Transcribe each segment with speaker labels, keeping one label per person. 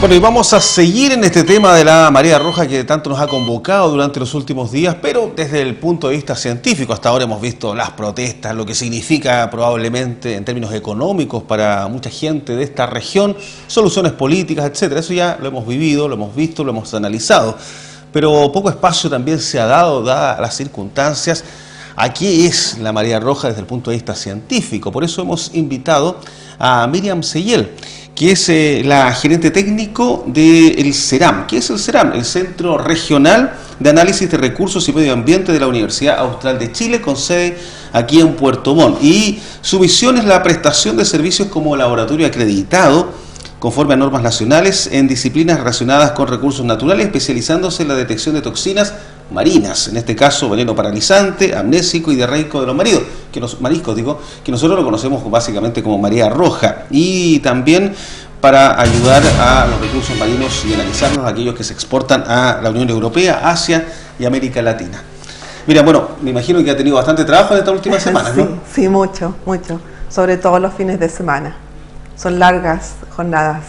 Speaker 1: Bueno, y vamos a seguir en este tema de la marea roja que tanto nos ha convocado durante los últimos días, pero desde el punto de vista científico. Hasta ahora hemos visto las protestas, lo que significa probablemente en términos económicos para mucha gente de esta región, soluciones políticas, etcétera. Eso ya lo hemos vivido, lo hemos visto, lo hemos analizado. Pero poco espacio también se ha dado, dadas las circunstancias, a qué es la marea roja desde el punto de vista científico. Por eso hemos invitado a Miriam Sellel, que es la gerente técnico del CERAM. ¿Qué es el CERAM? El Centro Regional de Análisis de Recursos y Medio Ambiente de la Universidad Austral de Chile, con sede aquí en Puerto Montt. Y su misión es la prestación de servicios como laboratorio acreditado, conforme a normas nacionales, en disciplinas relacionadas con recursos naturales, especializándose en la detección de toxinas marinas, en este caso veneno paralizante, amnésico y diarreico de los mariscos, que nosotros lo conocemos básicamente como marea roja, y también para ayudar a los recursos marinos y analizarlos, aquellos que se exportan a la Unión Europea, Asia y América Latina. Mira, bueno, me imagino que ha tenido bastante trabajo en esta última semana, ¿no?
Speaker 2: Sí, mucho, sobre todo los fines de semana. Son largas jornadas.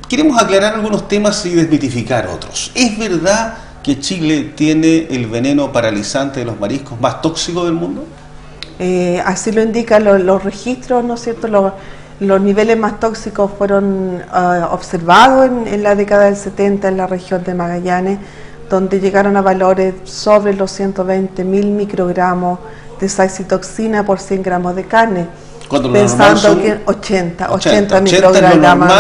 Speaker 1: Queremos aclarar algunos temas y desmitificar otros. ¿Es verdad que Chile tiene el veneno paralizante de los mariscos más tóxico del mundo?
Speaker 2: Así lo indican los registros, ¿no es cierto? Los niveles más tóxicos fueron observados en la década del 70 en la región de Magallanes, donde llegaron a valores sobre los 120.000 microgramos de saxitoxina por 100 gramos de carne. Pensando que 80 microgramos,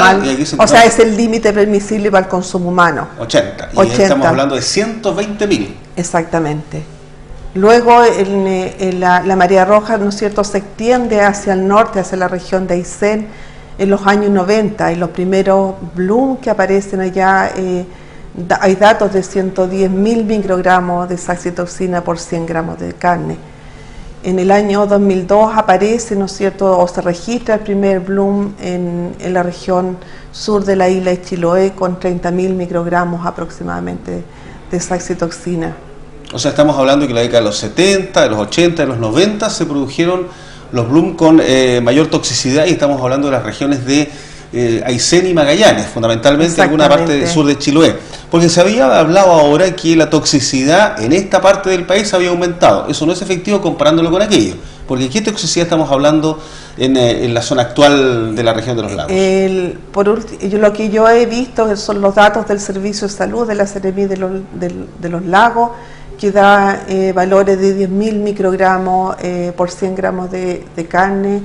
Speaker 2: o sea, es el límite permisible para el consumo humano.
Speaker 1: 80, y estamos hablando de 120.000.
Speaker 2: Exactamente. Luego la marea roja, ¿no es cierto?, se extiende hacia el norte, hacia la región de Aysén, en los años 90, y los primeros bloom que aparecen allá, hay datos de 110.000 microgramos de saxitoxina por 100 gramos de carne. En el año 2002 aparece, ¿no es cierto?, o se registra el primer bloom en la región sur de la isla de Chiloé con 30.000 microgramos aproximadamente de saxitoxina.
Speaker 1: O sea, estamos hablando que en la década de los 70, de los 80, de los 90 se produjeron los bloom con mayor toxicidad, y estamos hablando de las regiones de Aysén y Magallanes, fundamentalmente alguna parte del sur de Chiloé. Porque se había hablado ahora que la toxicidad en esta parte del país había aumentado. Eso no es efectivo comparándolo con aquello. Porque ¿qué toxicidad estamos hablando en la zona actual de la región de los lagos?
Speaker 2: Lo que yo he visto son los datos del Servicio de Salud de la Seremi de los Lagos, que da valores de 10.000 microgramos por 100 gramos de carne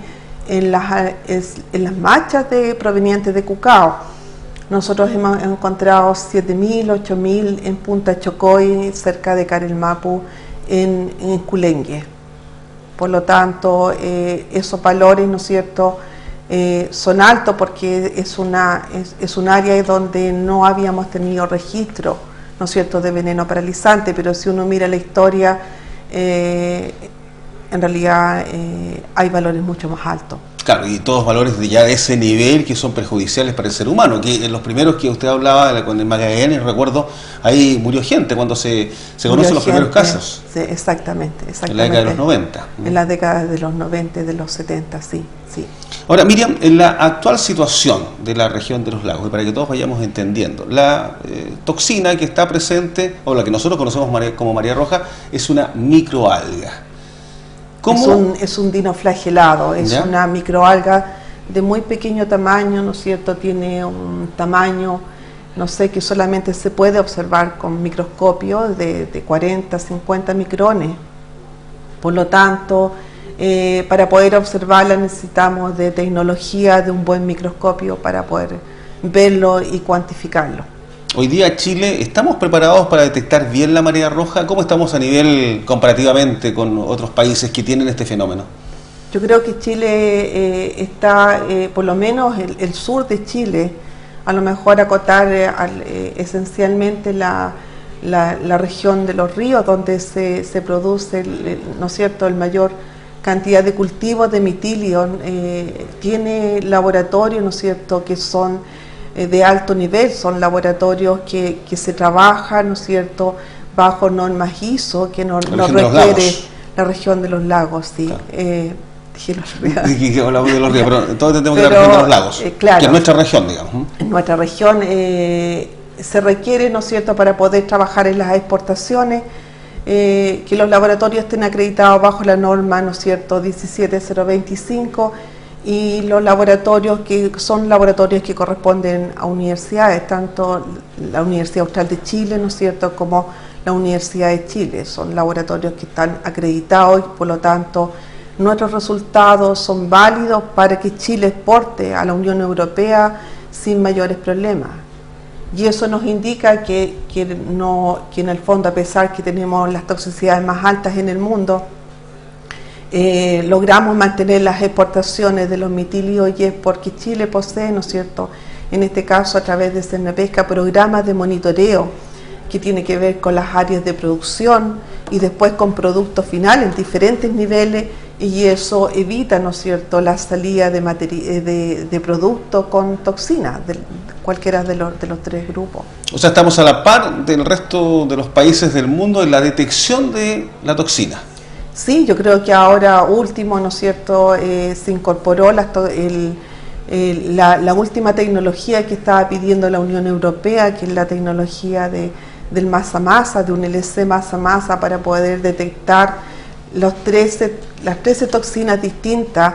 Speaker 2: en las machas provenientes de Cucao. Nosotros hemos encontrado 7.000, 8.000 en Punta Chocoy, cerca de Carelmapu, en Culengue. Por lo tanto, esos valores, ¿no es cierto?, son altos, porque es un área donde no habíamos tenido registro, ¿no es cierto?, de veneno paralizante. Pero si uno mira la historia, en realidad hay valores mucho más altos.
Speaker 1: Claro, y todos valores ya de ese nivel que son perjudiciales para el ser humano, que en los primeros que usted hablaba, con el Magallanes, recuerdo, ahí murió gente cuando se conocen los primeros casos.
Speaker 2: Sí, exactamente.
Speaker 1: En la década de los 90.
Speaker 2: En la década de los 90 y de los 70, sí.
Speaker 1: Ahora, Miriam, en la actual situación de la región de los lagos, y para que todos vayamos entendiendo, la toxina que está presente, o la que nosotros conocemos como marea roja, es una microalga.
Speaker 2: Es un dinoflagelado, es una microalga de muy pequeño tamaño, ¿no es cierto? Tiene un tamaño, no sé, que solamente se puede observar con microscopio de 40, 50 micrones. Por lo tanto, para poder observarla necesitamos de tecnología, de un buen microscopio para poder verlo y cuantificarlo.
Speaker 1: Hoy día Chile, ¿estamos preparados para detectar bien la marea roja? ¿Cómo estamos a nivel comparativamente con otros países que tienen este fenómeno?
Speaker 2: Yo creo que Chile está, por lo menos el sur de Chile, a lo mejor acotar esencialmente la región de los ríos, donde se produce, ¿no es cierto?, el mayor cantidad de cultivos de mitilio. Tiene laboratorios, ¿no es cierto?, que son de alto nivel, son laboratorios que se trabajan, ¿no es cierto?, bajo normas ISO que nos requiere la región de los lagos, sí. Claro. dije los ríos.
Speaker 1: Que hablamos de los ríos, pero todos entendemos que la región de los lagos,
Speaker 2: claro,
Speaker 1: que es nuestra región, digamos.
Speaker 2: En nuestra región se requiere, ¿no es cierto?, para poder trabajar en las exportaciones, que los laboratorios estén acreditados bajo la norma, ¿no es cierto?, 17025, y los laboratorios que son laboratorios que corresponden a universidades, tanto la Universidad Austral de Chile, ¿no es cierto?, como la Universidad de Chile. Son laboratorios que están acreditados y por lo tanto nuestros resultados son válidos para que Chile exporte a la Unión Europea sin mayores problemas. Y eso nos indica que en el fondo, a pesar que tenemos las toxicidades más altas en el mundo, logramos mantener las exportaciones de los mitilios, y es porque Chile posee, ¿no es cierto?, en este caso a través de Cernapesca, programas de monitoreo que tiene que ver con las áreas de producción y después con productos finales en diferentes niveles, y eso evita, ¿no es cierto?, la salida de productos con toxinas, de cualquiera de los tres grupos.
Speaker 1: O sea, estamos a la par del resto de los países del mundo en la detección de la toxina.
Speaker 2: Sí, yo creo que ahora último, ¿no es cierto?, se incorporó la última tecnología que estaba pidiendo la Unión Europea, que es la tecnología del masa-masa, de un LC masa-masa, para poder detectar las 13 toxinas distintas,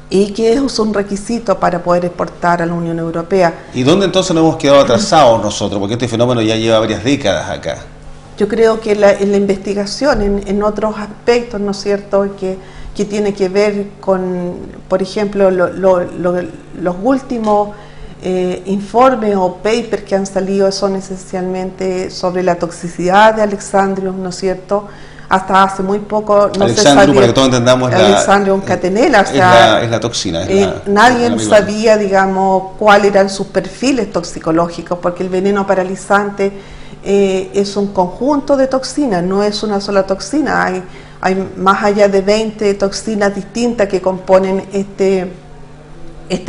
Speaker 2: y que es un requisito para poder exportar a la Unión Europea.
Speaker 1: ¿Y dónde entonces nos hemos quedado atrasados nosotros? Porque este fenómeno ya lleva varias décadas acá.
Speaker 2: Yo creo que en la investigación, en otros aspectos, ¿no es cierto?, que tiene que ver con, por ejemplo, los últimos informes o papers que han salido son esencialmente sobre la toxicidad de Alexandrium, ¿no es cierto? Hasta hace muy poco no se sabía.
Speaker 1: Para que todos entendamos,
Speaker 2: Alexandrium catenella, o sea,
Speaker 1: es la toxina.
Speaker 2: Nadie sabía, digamos, cuáles eran sus perfiles toxicológicos, porque el veneno paralizante es un conjunto de toxinas, no es una sola toxina. Hay más allá de 20 toxinas distintas que componen este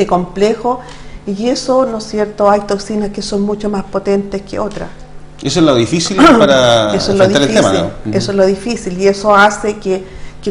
Speaker 2: complejo, y eso, ¿no es cierto?, hay toxinas que son mucho más potentes que otras.
Speaker 1: Eso es lo difícil para enfrentar el tema, ¿no?
Speaker 2: Eso es lo difícil, y eso hace que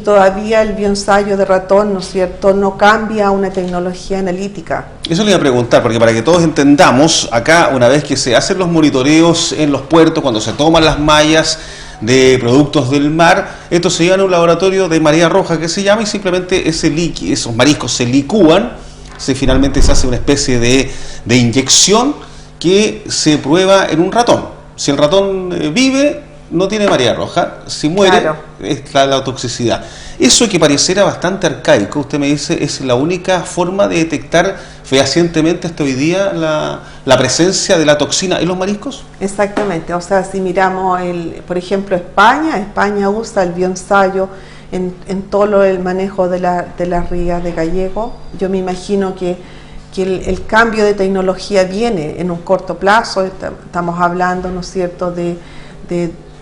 Speaker 2: todavía el bioensayo de ratón, ¿no es cierto?, no cambia a una tecnología analítica.
Speaker 1: Eso le iba a preguntar, porque para que todos entendamos, acá una vez que se hacen los monitoreos en los puertos, cuando se toman las mallas de productos del mar, esto se lleva a un laboratorio de María Roja que se llama, y simplemente esos mariscos se licúan, finalmente se hace una especie de inyección que se prueba en un ratón. Si el ratón vive, no tiene María Roja; si muere, claro, es la toxicidad. Eso que pareciera bastante arcaico, usted me dice, es la única forma de detectar fehacientemente hasta hoy día la presencia de la toxina en los mariscos.
Speaker 2: Exactamente, o sea, si miramos, por ejemplo, España usa el bioensayo en todo el manejo de las rías de gallego. Yo me imagino que el cambio de tecnología viene en un corto plazo. Estamos hablando, ¿no es cierto?, de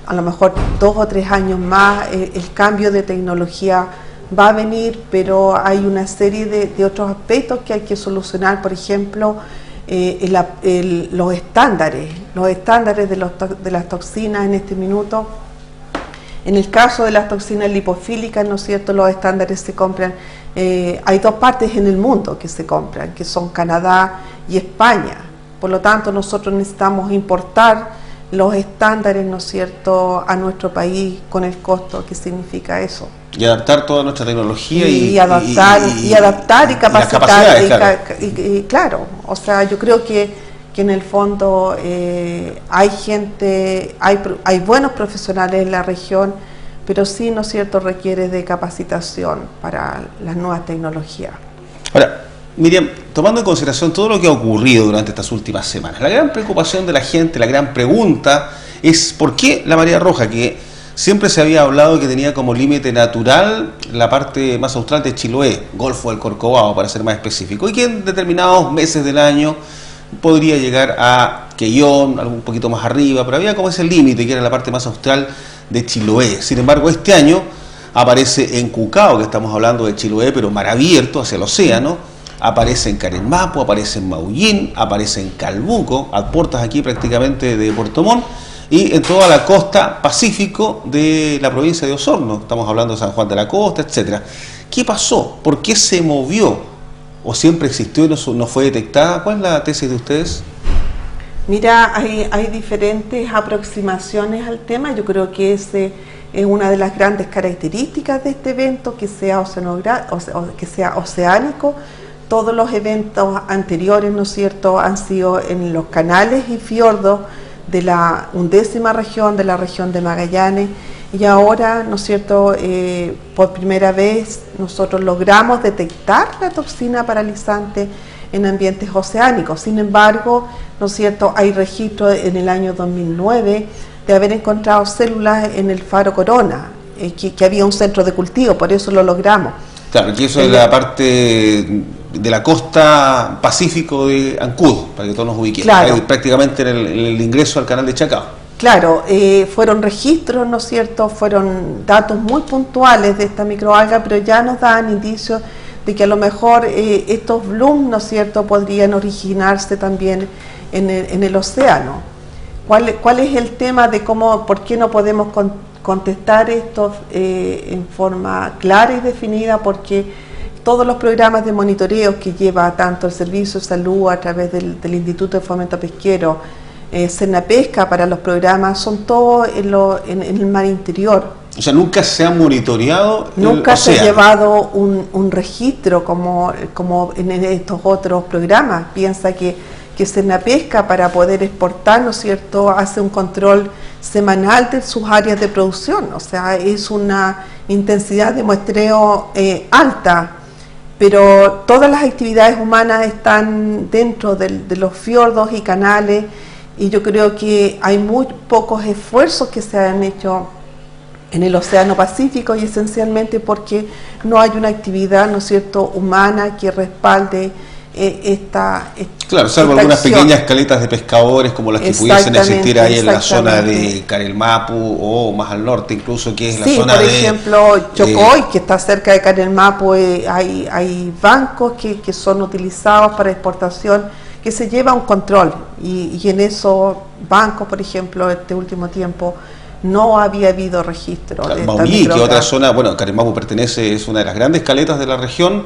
Speaker 2: a lo mejor 2 o 3 años más. El cambio de tecnología va a venir, pero hay una serie de otros aspectos que hay que solucionar. Por ejemplo, los estándares de las toxinas en este minuto. En el caso de las toxinas lipofílicas, ¿no es cierto?, los estándares se compran. Hay 2 partes en el mundo que se compran, que son Canadá y España. Por lo tanto, nosotros necesitamos importar los estándares, ¿no es cierto?, a nuestro país, con el costo que significa eso.
Speaker 1: Y adaptar toda nuestra tecnología
Speaker 2: y adaptar y capacitar. Claro, o sea, yo creo que en el fondo hay gente, hay buenos profesionales en la región, pero sí, ¿no es cierto?, requiere de capacitación para las nuevas tecnologías.
Speaker 1: Ahora, Miriam, tomando en consideración todo lo que ha ocurrido durante estas últimas semanas, la gran preocupación de la gente, la gran pregunta es ¿por qué la María Roja, que siempre se había hablado que tenía como límite natural la parte más austral de Chiloé, Golfo del Corcovado para ser más específico, y que en determinados meses del año podría llegar a Quellón, algo un poquito más arriba, pero había como ese límite que era la parte más austral de Chiloé? Sin embargo, este año aparece en Cucao, que estamos hablando de Chiloé, pero mar abierto hacia el océano, aparece en Caremapo, aparece en Maullín, aparece en Calbuco, a puertas aquí prácticamente de Puerto Montt, y en toda la costa pacífico de la provincia de Osorno. Estamos hablando de San Juan de la Costa, etcétera. ¿Qué pasó? ¿Por qué se movió? ¿O siempre existió y no fue detectada? ¿Cuál es la tesis de ustedes?
Speaker 2: Mira, hay diferentes aproximaciones al tema. Yo creo que ese es una de las grandes características de este evento, que sea oceánico. Todos los eventos anteriores, ¿no es cierto?, han sido en los canales y fiordos de la 11ª región, de la región de Magallanes, y ahora, ¿no es cierto?, por primera vez nosotros logramos detectar la toxina paralizante en ambientes oceánicos. Sin embargo, ¿no es cierto?, hay registro en el año 2009 de haber encontrado células en el faro Corona, que había un centro de cultivo, por eso lo logramos.
Speaker 1: Claro, que eso es la parte de la costa pacífico de Ancud, para que todos nos ubiquemos, claro. Prácticamente en el ingreso al canal de Chacao.
Speaker 2: Claro, fueron registros, ¿no es cierto?, fueron datos muy puntuales de esta microalga, pero ya nos dan indicios de que a lo mejor estos blooms, ¿no es cierto?, podrían originarse también en el océano. ¿Cuál es el tema de por qué no podemos contestar esto en forma clara y definida? Porque todos los programas de monitoreo que lleva tanto el Servicio de Salud a través del Instituto de Fomento Pesquero, Senapesca para los programas, son todos en el mar interior.
Speaker 1: O sea, nunca se ha monitoreado
Speaker 2: Nunca se ha llevado un registro como en estos otros programas. Piensa que Senapesca, para poder exportar, ¿no es cierto?, hace un control semanal de sus áreas de producción. O sea, es una intensidad de muestreo alta, pero todas las actividades humanas están dentro de los fiordos y canales, y yo creo que hay muy pocos esfuerzos que se han hecho en el Océano Pacífico, y esencialmente porque no hay una actividad, ¿no es cierto?, humana que respalde
Speaker 1: Claro, salvo algunas pequeñas caletas de pescadores como las que pudiesen existir ahí en la zona de Carelmapu o más al norte incluso, que es la zona
Speaker 2: por ejemplo, Chocoy, que está cerca de Carelmapu, hay bancos que son utilizados para exportación, que se lleva un control, y en esos bancos, por ejemplo, este último tiempo no había habido registro.
Speaker 1: Claro, Maulí, que otra zona, bueno, Carelmapu es una de las grandes caletas de la región.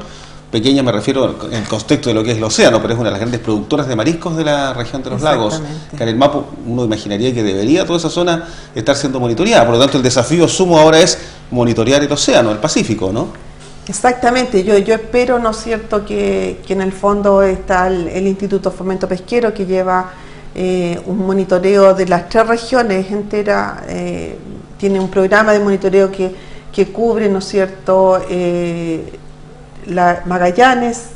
Speaker 1: Pequeña me refiero en el contexto de lo que es el océano, pero es una de las grandes productoras de mariscos de la región de los lagos. Carelmapu, uno imaginaría que debería toda esa zona estar siendo monitoreada, por lo tanto el desafío sumo ahora es monitorear el océano, el Pacífico, ¿no?
Speaker 2: Exactamente, yo espero, ¿no es cierto?, que en el fondo está el Instituto de Fomento Pesquero, que lleva un monitoreo de las 3 regiones enteras, tiene un programa de monitoreo que cubre, ¿no es cierto?, Magallanes,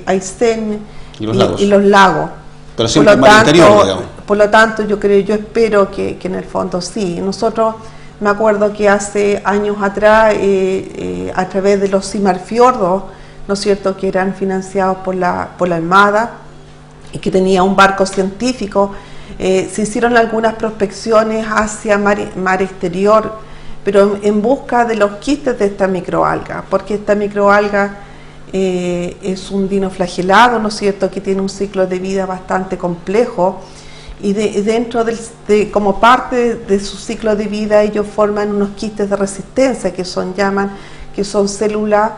Speaker 2: Aysén y los lagos.
Speaker 1: Pero siempre mar interior, digamos.
Speaker 2: Por lo tanto, yo espero que en el fondo sí. Nosotros, me acuerdo que hace años atrás, a través de los Cimarfiordos, ¿no es cierto?, que eran financiados por la Armada y que tenía un barco científico, se hicieron algunas prospecciones hacia mar exterior, pero en busca de los quistes de esta microalga, porque esta microalga es un dinoflagelado, ¿no es cierto?, que tiene un ciclo de vida bastante complejo, y dentro como parte de su ciclo de vida ellos forman unos quistes de resistencia que son células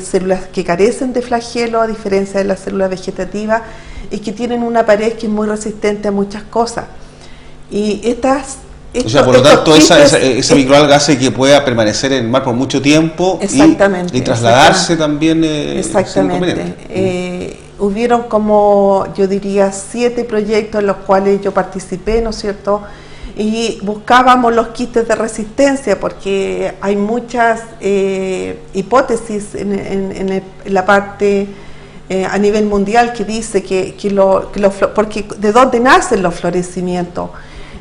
Speaker 2: células que carecen de flagelo, a diferencia de las células vegetativas, y que tienen una pared que es muy resistente a muchas cosas. Y
Speaker 1: por lo tanto, esa microalga hace que pueda permanecer en el mar por mucho tiempo y trasladarse también.
Speaker 2: Exactamente. Hubieron como, yo diría, 7 proyectos en los cuales yo participé, ¿no es cierto?, y buscábamos los quistes de resistencia, porque hay muchas hipótesis en la parte a nivel mundial que dice porque ¿de dónde nacen los florecimientos?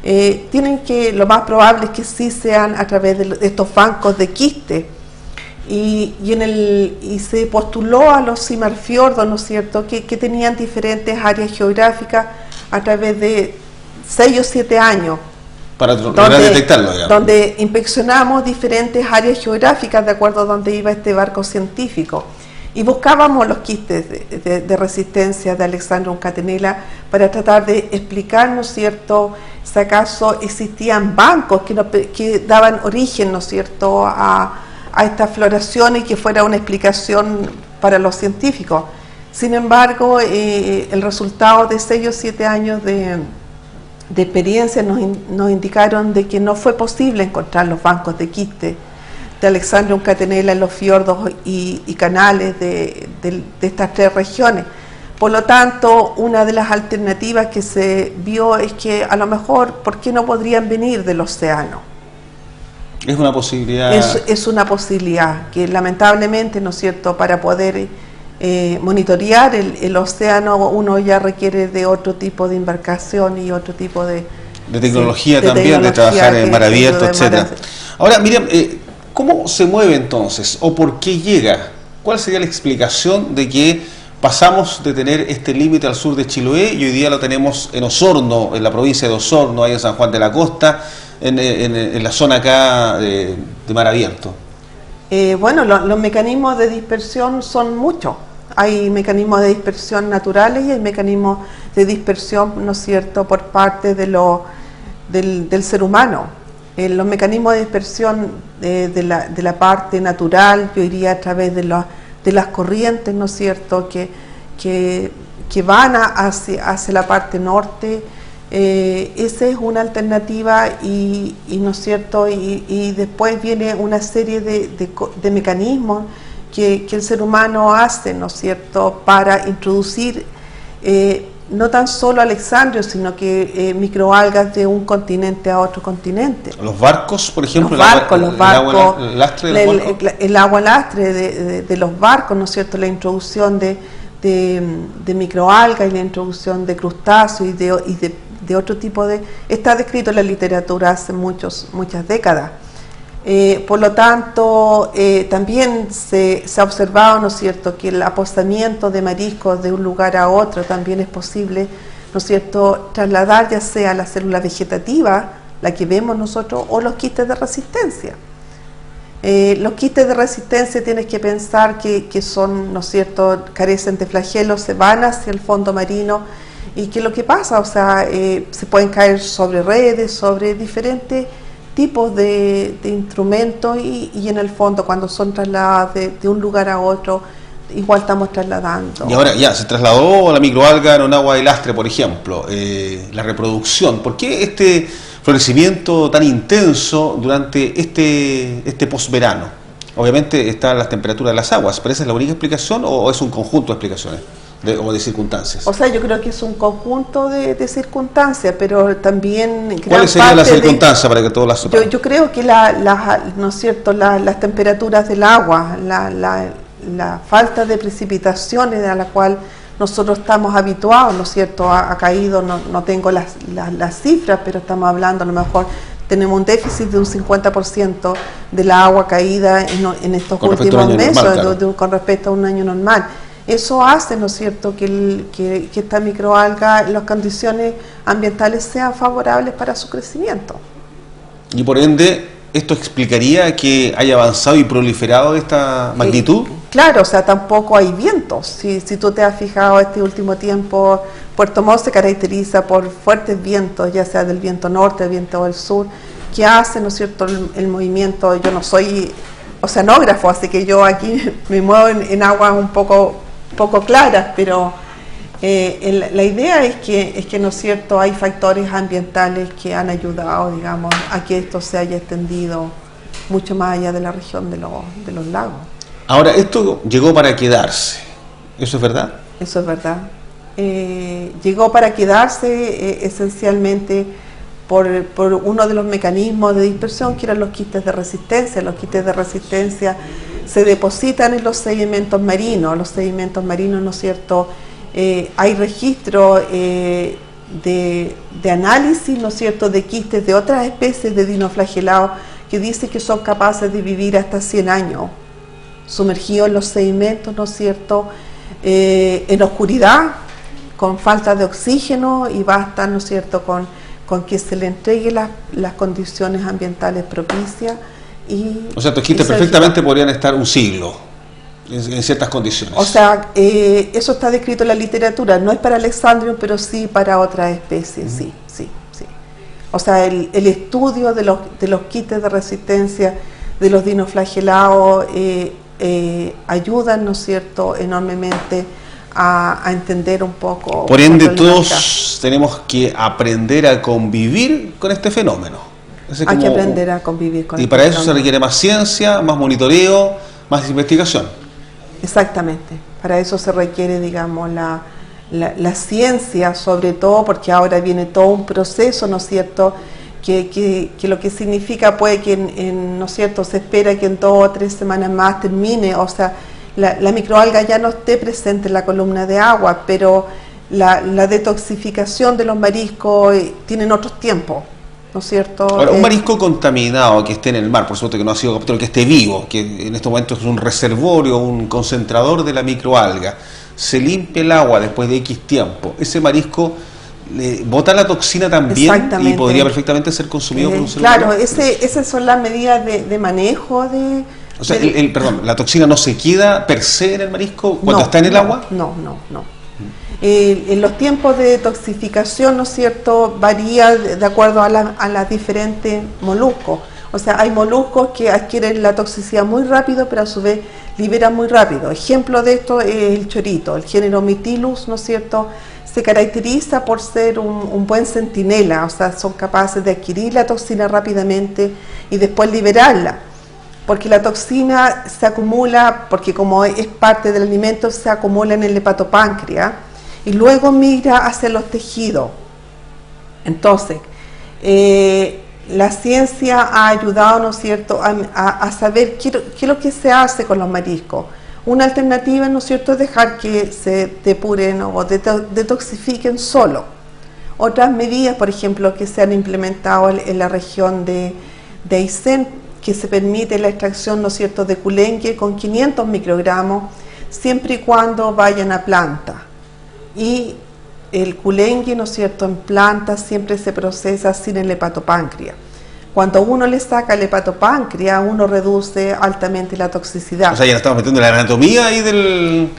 Speaker 2: Lo más probable es que sí sean a través de estos bancos de quiste, y se postuló a los Cimarfiordos, ¿no es cierto?, que tenían diferentes áreas geográficas a través de 6 o 7 años
Speaker 1: para detectarlo, digamos,
Speaker 2: donde inspeccionamos diferentes áreas geográficas de acuerdo a donde iba este barco científico, Y buscábamos los quistes de resistencia de Alexandrum catenella para tratar de explicar, ¿no es cierto?, si acaso existían bancos que daban origen, ¿no es cierto?, a estas floraciones y que fuera una explicación para los científicos. Sin embargo, el resultado de 6 o 7 años de experiencia nos indicaron de que no fue posible encontrar los bancos de quiste de Alexandrum catenella en los fiordos y canales de estas 3 regiones. Por lo tanto, una de las alternativas que se vio es que a lo mejor, ¿por qué no podrían venir del océano?
Speaker 1: Es una posibilidad.
Speaker 2: Es una posibilidad que lamentablemente, ¿no es cierto?, para poder monitorear el océano uno ya requiere de otro tipo de embarcación y otro tipo de
Speaker 1: tecnología, también, de trabajar en mar abierto, etc. Ahora, Miriam, ¿cómo se mueve entonces o por qué llega? ¿Cuál sería la explicación de que pasamos de tener este límite al sur de Chiloé y hoy día lo tenemos en Osorno, en la provincia de Osorno, ahí en San Juan de la Costa, en la zona acá de mar abierto?
Speaker 2: Bueno, los mecanismos de dispersión son muchos. Hay mecanismos de dispersión naturales y hay mecanismos de dispersión, ¿no es cierto?, por parte del ser humano. Los mecanismos de dispersión de la parte natural, yo iría a través de las corrientes, ¿no es cierto?, que van hacia la parte norte. Esa es una alternativa y ¿no es cierto?, y después viene una serie de mecanismos que el ser humano hace, ¿no es cierto?, para introducir no tan solo Alexandrium, sino que microalgas de un continente a otro continente.
Speaker 1: Los barcos, por ejemplo,
Speaker 2: el agua lastre de los barcos, ¿no es cierto?, la introducción de microalgas y la introducción de crustáceos y de otro tipo está descrito en la literatura hace muchas décadas. Por lo tanto, también se ha observado, ¿no es cierto?, que el apostamiento de mariscos de un lugar a otro también es posible, ¿no es cierto?, trasladar ya sea la célula vegetativa, la que vemos nosotros, o los quistes de resistencia. Los quistes de resistencia tienes que pensar que son, ¿no es cierto?, carecen de flagelos, se van hacia el fondo marino. ¿Y qué es lo que pasa? O sea, se pueden caer sobre redes, sobre diferentes tipos de instrumentos y en el fondo cuando son trasladados de un lugar a otro, igual estamos trasladando.
Speaker 1: Y ahora ya, se trasladó la microalga en un agua de lastre, por ejemplo, la reproducción. ¿Por qué este florecimiento tan intenso durante este posverano? Obviamente están las temperaturas de las aguas, pero ¿esa es la única explicación o es un conjunto de explicaciones? O de circunstancias.
Speaker 2: O sea, yo creo que es un conjunto de circunstancias, pero también...
Speaker 1: ¿Cuáles serían las circunstancias para que todas las sepamos?
Speaker 2: Yo creo que ¿no es cierto?, las temperaturas del agua, la falta de precipitaciones a la cual nosotros estamos habituados, ¿no es cierto?, ha caído, no tengo las cifras, pero estamos hablando, a lo mejor tenemos un déficit de un 50% de la agua caída en estos últimos meses, claro, con respecto a un año normal. Eso hace, ¿no es cierto?, que esta microalga, las condiciones ambientales sean favorables para su crecimiento.
Speaker 1: Y por ende, ¿esto explicaría que haya avanzado y proliferado de esta magnitud?
Speaker 2: Claro, o sea, tampoco hay vientos. Si tú te has fijado este último tiempo, Puerto Montt se caracteriza por fuertes vientos, ya sea del viento norte, del viento del sur, que hace, ¿no es cierto?, el movimiento. Yo no soy oceanógrafo, así que yo aquí me muevo en aguas un poco claras, pero la idea es que, ¿no es cierto?, hay factores ambientales que han ayudado, digamos, a que esto se haya extendido mucho más allá de la región de los lagos. Ahora,
Speaker 1: esto llegó para quedarse, ¿eso es verdad?
Speaker 2: Eso es verdad. Llegó para quedarse esencialmente por uno de los mecanismos de dispersión, que eran los quistes de resistencia. Los quistes de resistencia se depositan en los sedimentos marinos. Los sedimentos marinos, ¿no es cierto?, hay registro de análisis, ¿no es cierto?, de quistes de otras especies de dinoflagelados que dice que son capaces de vivir hasta 100 años sumergidos en los sedimentos, ¿no es cierto?, en oscuridad, con falta de oxígeno, y basta, ¿no es cierto?, con que se le entregue las condiciones ambientales propicias. O
Speaker 1: sea, estos quistes perfectamente podrían estar un siglo. en ciertas condiciones.
Speaker 2: O sea, eso está descrito en la literatura, no es para Alexandrium, pero sí para otras especies, sí. O sea, el estudio de los quites de resistencia de los dinoflagelados ayudan, ¿no es cierto?, enormemente a entender un poco.
Speaker 1: Por ende, todos tenemos que aprender a convivir con este fenómeno.
Speaker 2: Hay que aprender a convivir con
Speaker 1: y para eso se requiere más ciencia, más monitoreo, más investigación.
Speaker 2: Exactamente, para eso se requiere, digamos, la ciencia, sobre todo, porque ahora viene todo un proceso, ¿no es cierto?, que lo que significa puede que, ¿no es cierto?, se espera que en 2 o 3 semanas más termine, o sea, la microalga ya no esté presente en la columna de agua, pero la detoxificación de los mariscos tienen otros tiempos, ¿no es cierto?
Speaker 1: Ahora, un marisco contaminado que esté en el mar, por supuesto que no ha sido capturado, que esté vivo, que en este momento es un reservorio, un concentrador de la microalga, se limpia el agua después de X tiempo, ese marisco bota la toxina también y podría perfectamente ser consumido por un ser humano.
Speaker 2: Claro, esas son las medidas de manejo de...
Speaker 1: O sea, perdón, ¿la toxina no se queda per se en el marisco cuando está en el agua?
Speaker 2: No. En los tiempos de detoxificación, ¿no es cierto?, varía de acuerdo a las diferentes moluscos. O sea, hay moluscos que adquieren la toxicidad muy rápido, pero a su vez liberan muy rápido. Ejemplo de esto es el chorito, el género Mytilus, ¿no es cierto?, se caracteriza por ser un buen centinela, o sea, son capaces de adquirir la toxina rápidamente y después liberarla. Porque la toxina se acumula, porque como es parte del alimento, se acumula en el hepatopáncreas y luego migra hacia los tejidos. Entonces, la ciencia ha ayudado, ¿no es cierto?, a saber qué es lo que se hace con los mariscos. Una alternativa, ¿no es cierto?, es dejar que se depuren o detoxifiquen solo. Otras medidas, por ejemplo, que se han implementado en la región de Aysén, que se permite la extracción, ¿no es cierto?, de culengue con 500 microgramos, siempre y cuando vayan a planta. Y el culengue, ¿no es cierto?, en planta siempre se procesa sin el hepatopáncreas. Cuando uno le saca el hepatopáncreas, uno reduce altamente la toxicidad.
Speaker 1: O sea, ya estamos metiendo la anatomía ahí del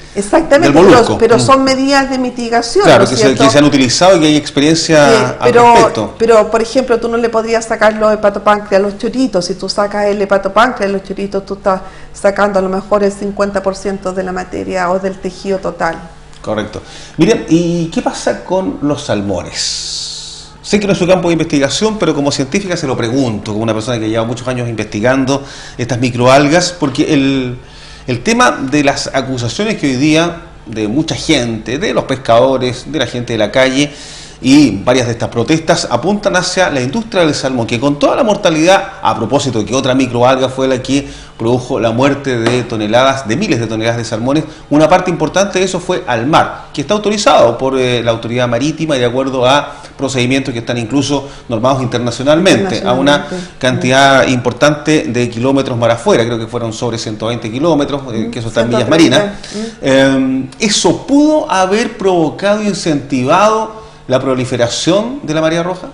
Speaker 2: molusco. Pero son medidas de mitigación.
Speaker 1: Claro,
Speaker 2: ¿no
Speaker 1: que
Speaker 2: se
Speaker 1: han utilizado y que hay experiencia al respecto.
Speaker 2: Pero, por ejemplo, tú no le podrías sacar los hepatopáncreas a los choritos. Si tú sacas el hepatopáncreas a los choritos, tú estás sacando a lo mejor el 50% de la materia o del tejido total.
Speaker 1: Correcto. Miren, ¿y qué pasa con los salmones? Sé que no es su campo de investigación, pero como científica se lo pregunto, como una persona que lleva muchos años investigando estas microalgas, porque el tema de las acusaciones que hoy día de mucha gente, de los pescadores, de la gente de la calle, y varias de estas protestas apuntan hacia la industria del salmón, que con toda la mortalidad, a propósito de que otra microalga fue la que produjo la muerte de miles de toneladas de salmones, una parte importante de eso fue al mar, que está autorizado por la autoridad marítima y de acuerdo a procedimientos que están incluso normados internacionalmente, a una cantidad importante de kilómetros mar afuera, creo que fueron sobre 120 kilómetros, que eso está en millas marinas. ¿Eso pudo haber provocado e incentivado la proliferación de la María Roja?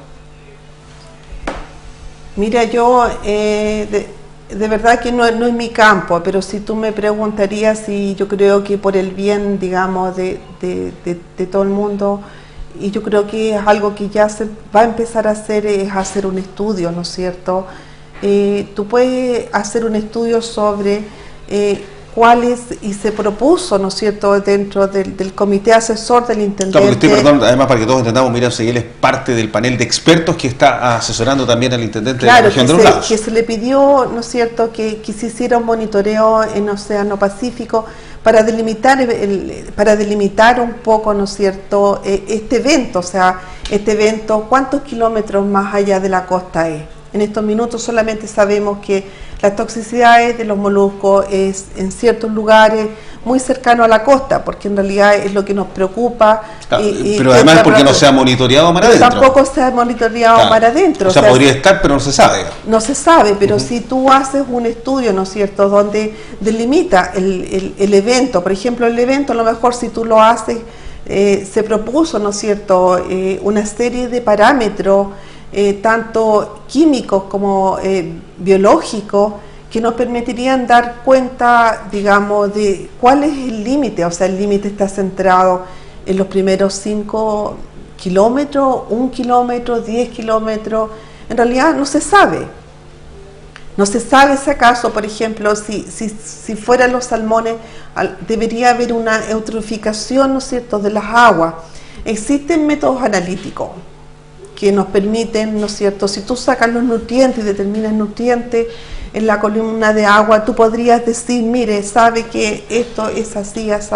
Speaker 2: Mira, yo de verdad que no es mi campo, pero si tú me preguntarías si yo creo que por el bien, digamos, de todo el mundo, y yo creo que es algo que ya se va a empezar a hacer, es hacer un estudio, ¿no es cierto? Tú puedes hacer un estudio sobre cuáles, y se propuso, ¿no es cierto?, dentro del comité asesor del intendente.
Speaker 1: Perdón, además para que todos entendamos, Miriam Seguel es parte del panel de expertos que está asesorando también al intendente de la región de los lagos.
Speaker 2: Que se le pidió, ¿no es cierto?, que se hiciera un monitoreo en Océano Pacífico para delimitar un poco, ¿no es cierto?, este evento, o sea, este evento, ¿cuántos kilómetros más allá de la costa es? En estos minutos solamente sabemos que las toxicidades de los moluscos es en ciertos lugares muy cercano a la costa, porque en realidad es lo que nos preocupa.
Speaker 1: Pero además porque no se ha monitoreado mar adentro.
Speaker 2: Tampoco se ha monitoreado mar adentro.
Speaker 1: O sea, podría estar, pero no se sabe.
Speaker 2: No se sabe, pero si tú haces un estudio, ¿no es cierto?, donde delimita el evento, por ejemplo, el evento a lo mejor si tú lo haces, se propuso, ¿no es cierto?, una serie de parámetros, tanto químicos como biológicos, que nos permitirían dar cuenta, digamos, de cuál es el límite. O sea, el límite está centrado en los primeros 5 kilómetros, 1 kilómetro, 10 kilómetros. En realidad no se sabe. No se sabe si acaso, por ejemplo, si fueran los salmones, debería haber una eutroficación, ¿no es cierto?, de las aguas. Existen métodos analíticos que nos permiten, ¿no es cierto?, si tú sacas los nutrientes y determinas nutrientes en la columna de agua, tú podrías decir, mire, sabe que esto es así, así.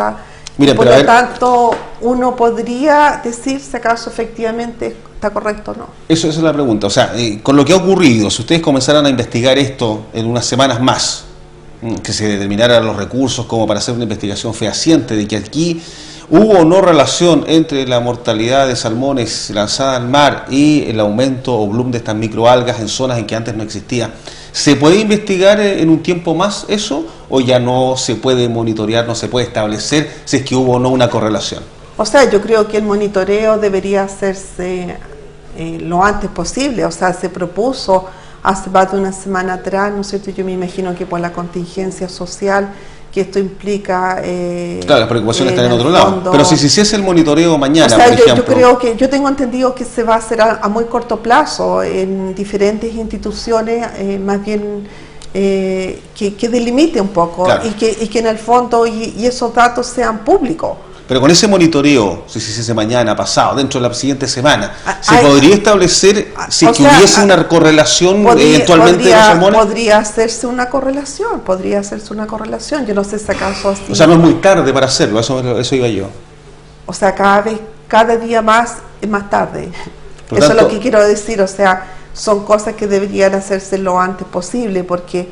Speaker 1: Mira,
Speaker 2: por lo tanto, uno podría decir si acaso efectivamente está correcto o no.
Speaker 1: Esa es la pregunta. O sea, con lo que ha ocurrido, si ustedes comenzaran a investigar esto en unas semanas más, que se determinaran los recursos como para hacer una investigación fehaciente de que aquí hubo o no relación entre la mortalidad de salmones lanzada al mar y el aumento o bloom de estas microalgas en zonas en que antes no existía, ¿se puede investigar en un tiempo más eso o ya no se puede monitorear, no se puede establecer si es que hubo o no una correlación?
Speaker 2: O sea, yo creo que el monitoreo debería hacerse lo antes posible. O sea, se propuso hace más de una semana atrás, ¿no es cierto? Yo me imagino que por la contingencia social que esto implica...
Speaker 1: claro, las preocupaciones están en otro lado. Pero si se hiciese el monitoreo mañana,
Speaker 2: o sea,
Speaker 1: por ejemplo...
Speaker 2: yo creo que, yo tengo entendido que se va a hacer a muy corto plazo en diferentes instituciones, más bien que delimite un poco, claro, y que en el fondo y esos datos sean públicos.
Speaker 1: Pero con ese monitoreo, si se hiciese mañana, pasado, dentro de la siguiente semana, ¿se podría establecer si que hubiese una correlación eventualmente de los salmones?
Speaker 2: Podría hacerse una correlación, yo no sé si acaso así.
Speaker 1: O sea, no es muy tarde para hacerlo, eso iba yo.
Speaker 2: O sea, cada día más es más tarde. Eso es lo que quiero decir, o sea, son cosas que deberían hacerse lo antes posible, porque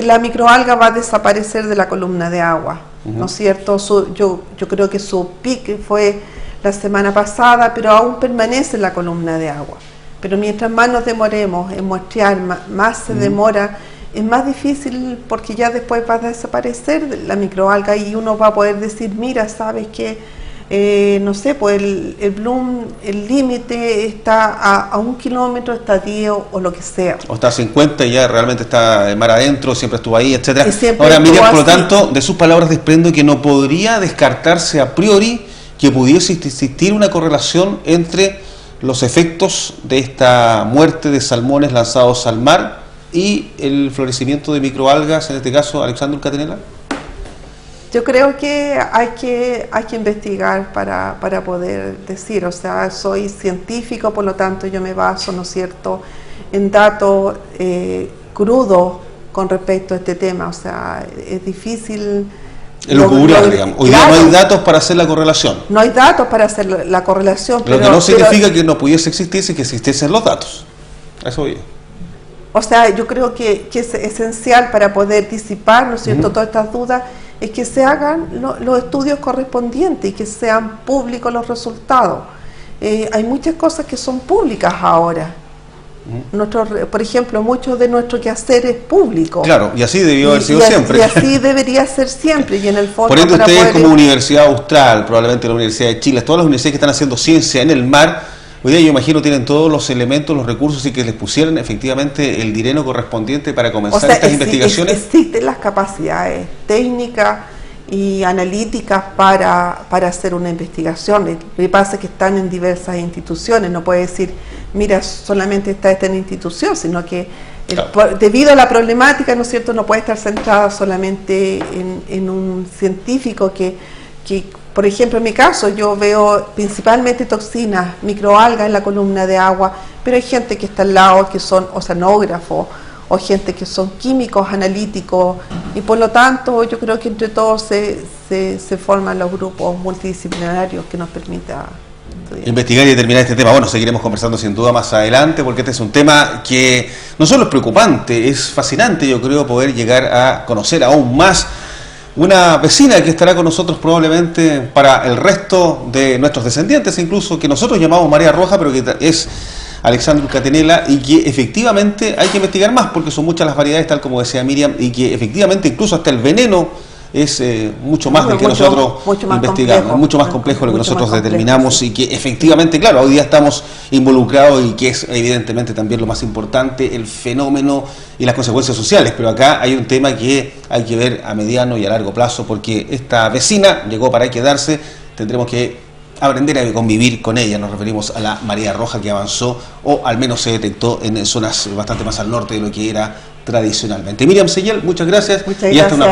Speaker 2: la microalga va a desaparecer de la columna de agua. ¿No es cierto? Yo creo que su pique fue la semana pasada, pero aún permanece en la columna de agua. Pero mientras más nos demoremos en muestrear, más se demora, es más difícil porque ya después va a desaparecer la microalga y uno va a poder decir, mira, ¿sabes qué? No sé, pues el bloom, el límite está a 1 kilómetro, está a 10 o lo que sea.
Speaker 1: O está a 50 y ya realmente está mar adentro, siempre estuvo ahí, etcétera. Ahora, Miriam, por lo tanto, de sus palabras desprendo que no podría descartarse a priori que pudiese existir una correlación entre los efectos de esta muerte de salmones lanzados al mar y el florecimiento de microalgas, en este caso, Alexandru Catinela.
Speaker 2: Yo creo que hay que investigar para poder decir, o sea, soy científico, por lo tanto yo me baso, ¿no es cierto?, en datos crudos con respecto a este tema, o sea, es difícil...
Speaker 1: Elucubrar, digamos. Hoy día no hay datos para hacer la correlación.
Speaker 2: No hay datos para hacer la correlación.
Speaker 1: Lo que no significa que no pudiese existir si que existiesen los datos. Eso oye.
Speaker 2: O sea, yo creo que es esencial para poder disipar, ¿no es cierto?, todas estas dudas, es que se hagan los estudios correspondientes y que sean públicos los resultados. Hay muchas cosas que son públicas ahora. Por ejemplo, mucho de nuestro quehacer es público.
Speaker 1: Claro, y así debió haber sido siempre.
Speaker 2: Y así debería ser siempre. Y en el fondo,
Speaker 1: por ende, ustedes como Universidad Austral, probablemente la Universidad de Chile, todas las universidades que están haciendo ciencia en el mar, hoy día yo imagino tienen todos los elementos, los recursos y que les pusieran efectivamente el dinero correspondiente para comenzar estas investigaciones.
Speaker 2: Existen las capacidades técnicas y analíticas para hacer una investigación. Lo que pasa es que están en diversas instituciones, no puede decir, mira, solamente está esta en institución, sino que claro, debido a la problemática, ¿no es cierto?, no puede estar centrada solamente en un científico que por ejemplo, en mi caso, yo veo principalmente toxinas, microalgas en la columna de agua, pero hay gente que está al lado que son oceanógrafos o gente que son químicos, analíticos, y por lo tanto yo creo que entre todos se forman los grupos multidisciplinarios que nos permita estudiar.
Speaker 1: Investigar y determinar este tema. Bueno, seguiremos conversando sin duda más adelante, porque este es un tema que no solo es preocupante, es fascinante, yo creo, poder llegar a conocer aún más una vecina que estará con nosotros probablemente para el resto de nuestros descendientes, incluso, que nosotros llamamos María Roja, pero que es Alexandru Catinela, y que efectivamente hay que investigar más, porque son muchas las variedades, tal como decía Miriam, y que efectivamente incluso hasta el veneno es mucho más del que nosotros investigamos, es mucho más complejo de lo que nosotros determinamos y que efectivamente, claro, hoy día estamos involucrados y que es evidentemente también lo más importante, el fenómeno y las consecuencias sociales, pero acá hay un tema que hay que ver a mediano y a largo plazo porque esta vecina llegó para quedarse, tendremos que aprender a convivir con ella. Nos referimos a la María Roja que avanzó o al menos se detectó en zonas bastante más al norte de lo que era tradicionalmente. Miriam Sellel, muchas gracias.
Speaker 2: Muchas gracias.
Speaker 1: Hasta una